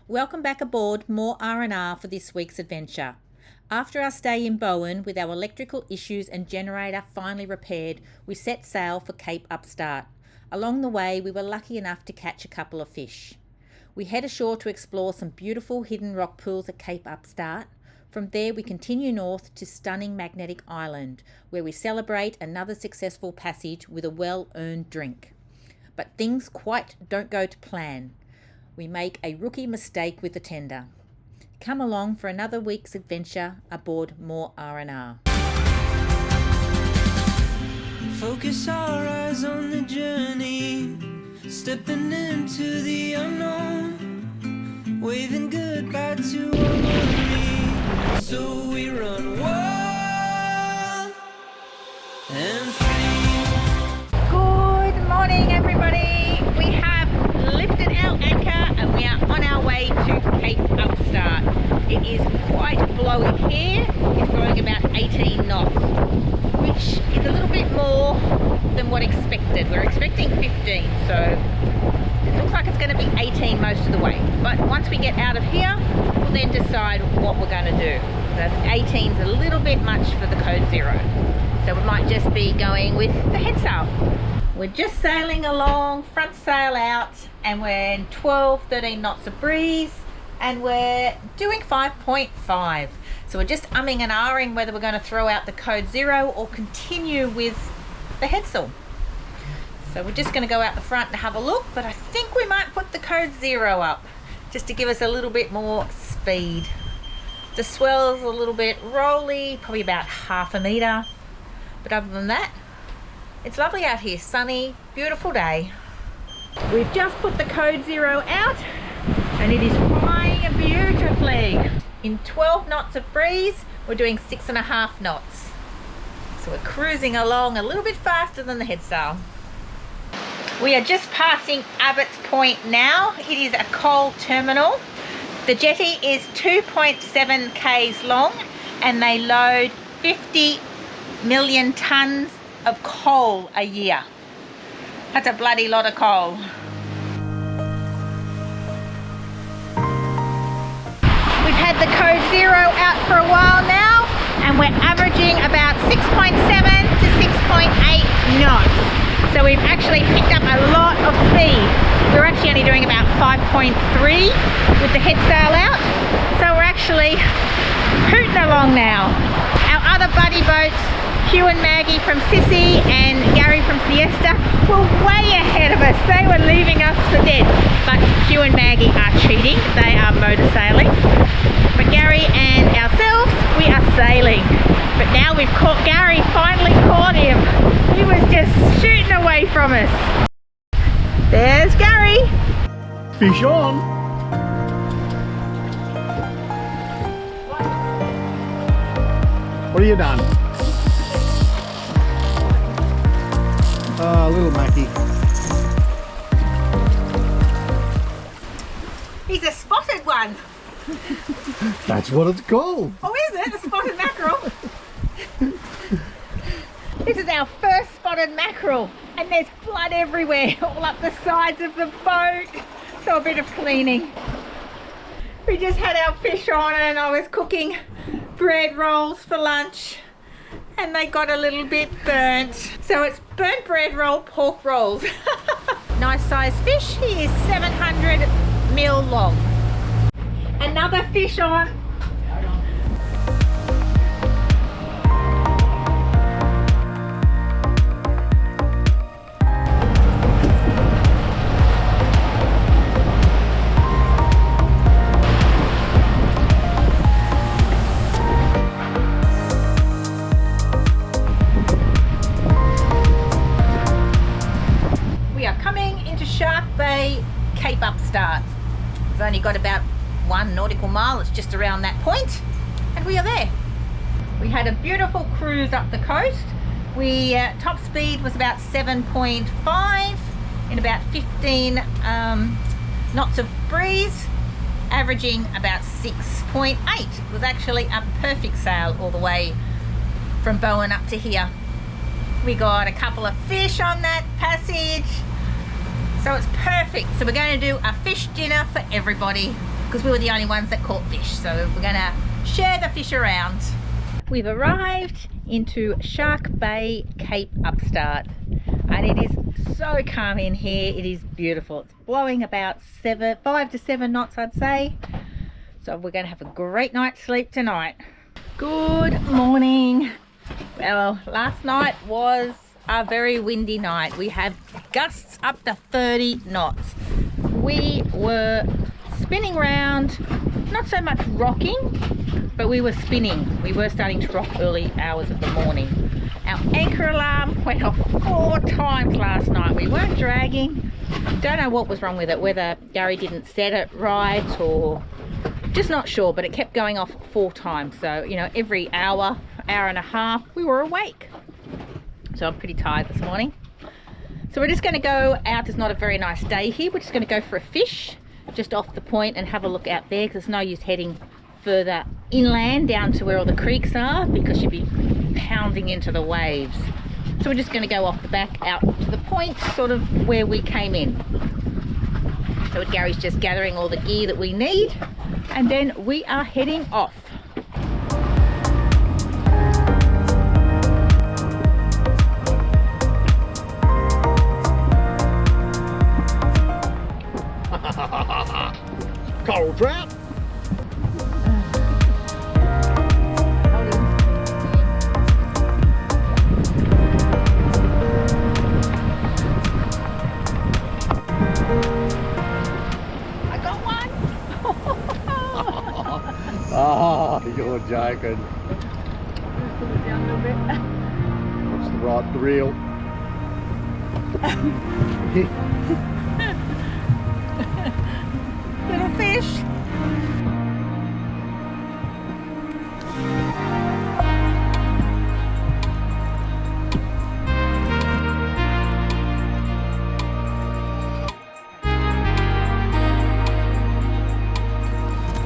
Welcome back aboard Moor R R for this week's adventure. After our stay in Bowen with our electrical issues and generator finally repaired, we set sail for Cape Upstart. Along the way, we were lucky enough to catch a couple of fish. We head ashore to explore some beautiful hidden rock pools at Cape Upstart. From there, we continue north to stunning Magnetic Island, where we celebrate another successful passage with a well-earned drink. But things quite don't go to plan. We make a rookie mistake with the tender. Come along for another week's adventure aboard Moor R R. Focus our eyes on the journey, stepping into the unknown, waving goodbye to our worry. So we run wild and free. Good morning, everybody. We have lifted our anchor and we are on our way to Cape Upstart. It is quite blowy here. It's blowing about 18 knots, which is a little bit more than what expected. We're expecting 15, so it looks like it's going to be 18 most of the way. But once we get out of here, we'll then decide what we're going to do. The 18 is a little bit much for the code 0, so we might just be going with the head sail. We're just sailing along, front sail out, and we're in 12-13 knots of breeze, and we're doing 5.5. So we're just umming and ahhing whether we're going to throw out the code 0 or continue with the head sail. So we're just going to go out the front and have a look, but I think we might put the code 0 up just to give us a little bit more speed. The swell's a little bit rolly, probably about ½ a metre, but other than that, it's lovely out here, sunny, beautiful day. We've just put the code 0 out and it is flying beautifully. In 12 knots of breeze, we're doing 6.5 knots. So we're cruising along a little bit faster than the head sail. We are just passing Abbott's Point now. It is a coal terminal. The jetty is 2.7 k's long and they load 50 million tonnes of coal a year. That's a bloody lot of coal. We've had the code 0 out for a while now and we're averaging about 6.7 to 6.8 knots. So we've actually picked up a lot of speed. We're actually only doing about 5.3 with the head sail out. So we're actually hooting along now. Our other buddy boats, Hugh and Maggie from Sissy and Gary from Siesta, were way ahead of us. They were leaving us for dead. But Hugh and Maggie are cheating. They are motor sailing. But Gary and ourselves, we are sailing. But now we've caught Gary, finally caught him. He was just shooting away from us. There's Gary. Fish on. What have you done? Little Mackie. He's a spotted one. That's what it's called. Oh, is it? A spotted mackerel? This is our first spotted mackerel and there's blood everywhere, all up the sides of the boat. So a bit of cleaning. We just had our fish on and I was cooking bread rolls for lunch and they got a little bit burnt. So it's burnt bread roll, pork rolls. Nice sized fish. He is 700 mil long. Another fish on. Cape Upstart. We've only got about 1 nautical mile, it's just around that point, and we are there. We had a beautiful cruise up the coast. We top speed was about 7.5 in about 15 knots of breeze, averaging about 6.8. It was actually a perfect sail all the way from Bowen up to here. We got a couple of fish on that passage. So it's perfect. So we're going to do a fish dinner for everybody. because we were the only ones that caught fish. So we're gonna share the fish around. We've arrived into Shark Bay, Cape Upstart, and it is so calm in here. It is beautiful. It's blowing about 5 to 7 knots, I'd say. So we're gonna have a great night's sleep tonight. Good morning. Well, last night was a very windy night. We had gusts up to 30 knots. We were spinning round, not so much rocking, but we were spinning. We were starting to rock early hours of the morning. Our anchor alarm went off 4 times last night. We weren't dragging. Don't know what was wrong with it, whether Gary didn't set it right or just not sure, but it kept going off 4 times. So, you know, every hour and a half, we were awake. So I'm pretty tired this morning. So we're just going to go out. It's not a very nice day here. We're just going to go for a fish just off the point and have a look out there, because there's no use heading further inland down to where all the creeks are, because you'd be pounding into the waves. So we're just going to go off the back out to the point, sort of where we came in. So Gary's just gathering all the gear that we need, and then we are heading off. Coral trap. I got one. Ah, you're joking. Just put it down a little bit. What's the reel? Little fish.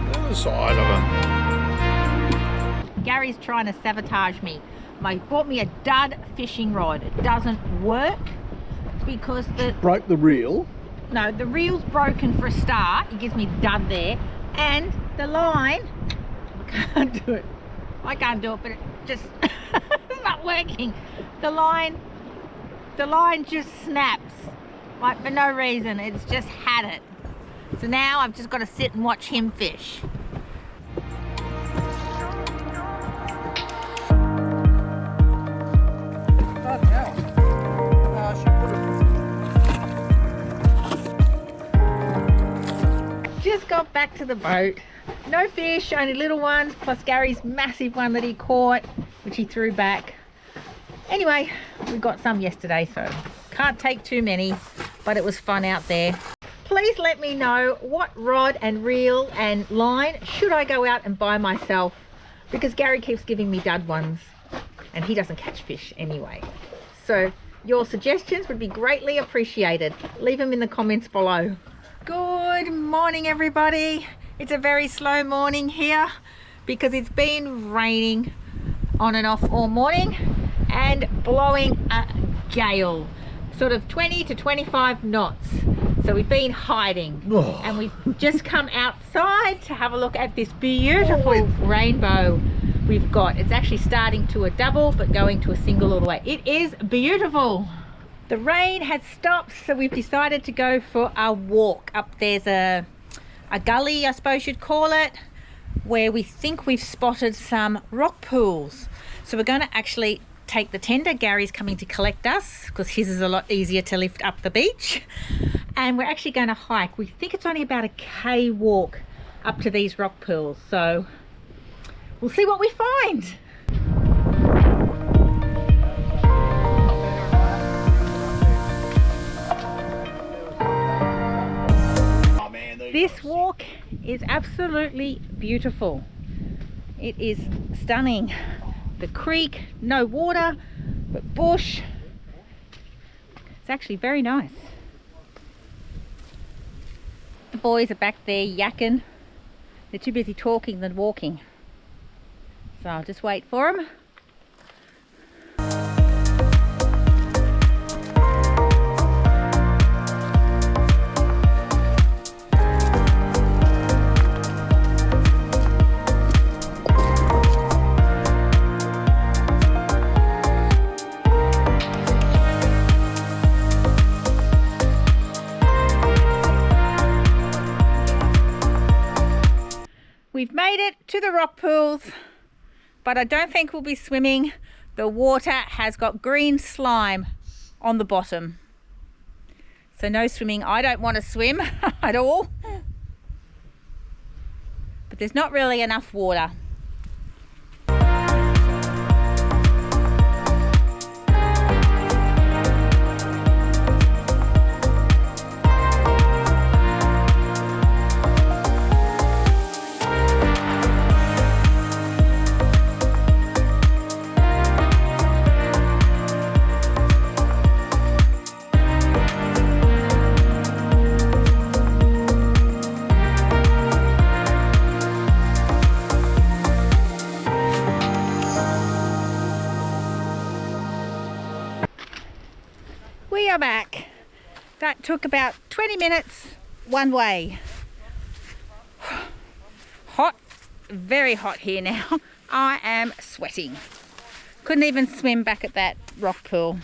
The other side of it. Gary's trying to sabotage me. He bought me a dud fishing rod. It doesn't work because the reel. No, the reel's broken for a start. It gives me dud there, and the line, I can't do it. I can't do it, but it just it's not working. The line just snaps, like for no reason. It's just had it. So now I've just got to sit and watch him fish. Just got back to the boat. No fish, only little ones, plus Gary's massive one that he caught, which he threw back. Anyway, we got some yesterday, so can't take too many, but it was fun out there. Please let me know what rod and reel and line should I go out and buy myself, because Gary keeps giving me dud ones and he doesn't catch fish anyway. So your suggestions would be greatly appreciated. Leave them in the comments below. Good morning, everybody. It's a very slow morning here because it's been raining on and off all morning and blowing a gale, sort of 20 to 25 knots. So we've been hiding and we've just come outside to have a look at this beautiful rainbow we've got. It's actually starting to a double but going to a single all the way. It is beautiful. The rain has stopped, so we've decided to go for a walk up. There's a gully, I suppose you'd call it, where we think we've spotted some rock pools. So we're going to actually take the tender. Gary's coming to collect us because his is a lot easier to lift up the beach. And we're actually going to hike. We think it's only about a K walk up to these rock pools. So we'll see what we find. This walk is absolutely beautiful. It is stunning. The creek, no water, but bush. It's actually very nice. The boys are back there yakking. They're too busy talking than walking. So I'll just wait for them. We've made it to the rock pools, but I don't think we'll be swimming. The water has got green slime on the bottom. So no swimming. I don't want to swim at all. But there's not really enough water. We are back. That took about 20 minutes one way. Hot, very hot here now. I am sweating. Couldn't even swim back at that rock pool.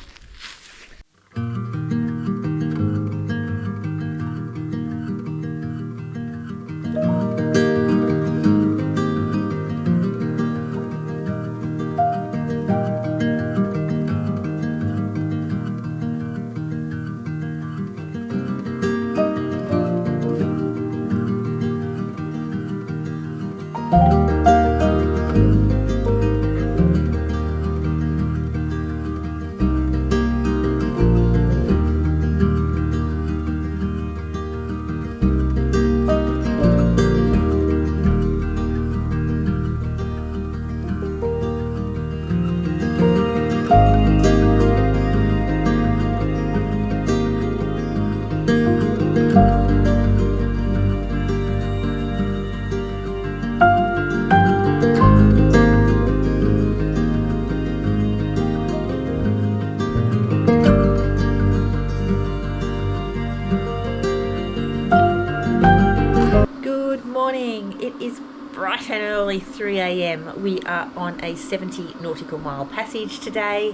It is bright and early 3 a.m. We are on a 70 nautical mile passage today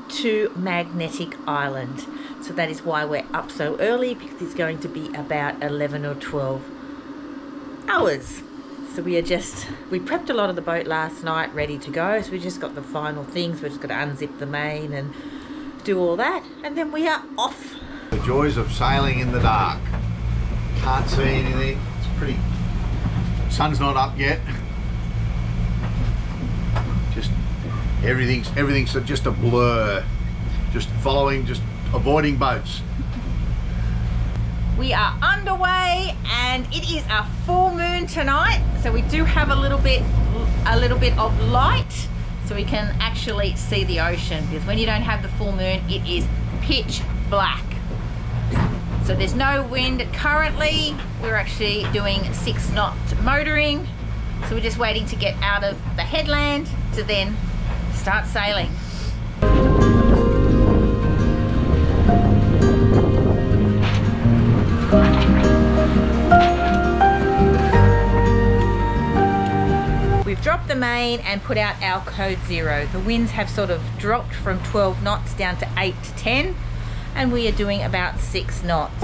to Magnetic Island. So that is why we're up so early, because it's going to be about 11 or 12 hours. So we prepped a lot of the boat last night ready to go. So we just got the final things. We're just going to unzip the main and do all that. And then we are off. The joys of sailing in the dark. Can't see anything. It's pretty... Sun's not up yet. Just everything's just a blur. Just avoiding boats. We are underway and it is a full moon tonight. So we do have a little bit of light so we can actually see the ocean, because when you don't have the full moon, it is pitch black. So there's no wind currently. We're actually doing 6-knot motoring. So we're just waiting to get out of the headland to then start sailing. We've dropped the main and put out our code 0. The winds have sort of dropped from 12 knots down to 8 to 10. And we are doing about 6 knots.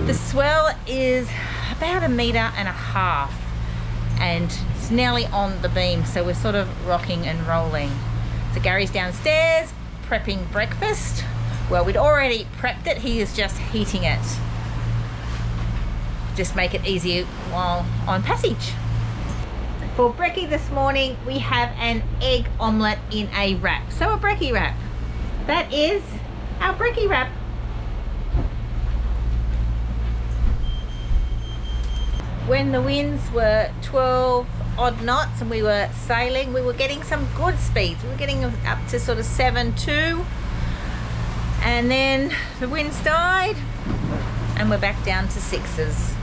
The swell is about 1.5 meters, and it's nearly on the beam, so we're sort of rocking and rolling. So Gary's downstairs prepping breakfast. Well, we'd already prepped it, he is just heating it. Just make it easier while on passage. For brekkie this morning, we have an egg omelette in a wrap. So a brekkie wrap. That is our brekkie wrap. When the winds were 12 odd knots and we were sailing, we were getting some good speeds. We were getting up to sort of 7.2. And then the winds died and we're back down to 6s.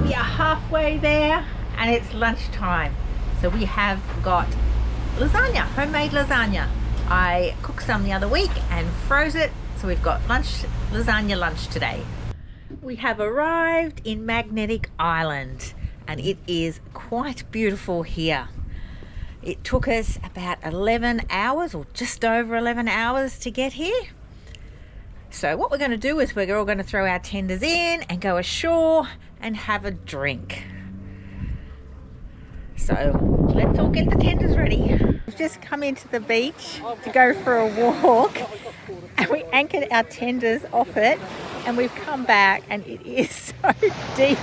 We are halfway there and it's lunchtime. So we have got lasagna, homemade lasagna. I cooked some the other week and froze it So we've got lasagna lunch today. We have arrived in Magnetic Island and it is quite beautiful here. It took us about 11 hours or just over 11 hours to get here. So what we're going to do is we're all going to throw our tenders in and go ashore and have a drink. So let's all get the tenders ready. We've just come into the beach to go for a walk and we anchored our tenders off it and we've come back and it is so deep.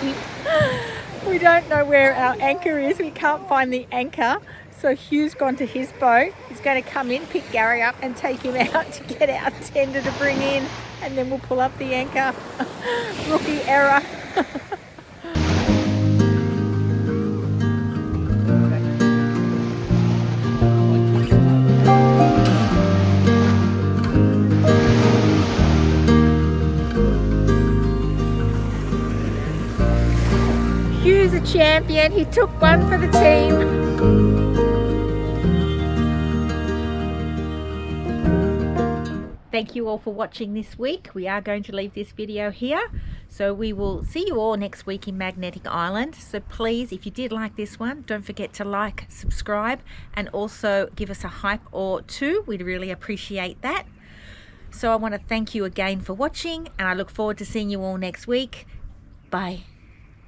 We don't know where our anchor is. We can't find the anchor. So Hugh's gone to his boat. He's going to come in, pick Gary up and take him out to get our tender to bring in and then we'll pull up the anchor. Rookie error. Hugh's a champion. He took one for the team. Thank you all for watching this week. We are going to leave this video here. So we will see you all next week in Magnetic Island. So please, if you did like this one, don't forget to like, subscribe, and also give us a hype or two. We'd really appreciate that. So I want to thank you again for watching, and I look forward to seeing you all next week. Bye.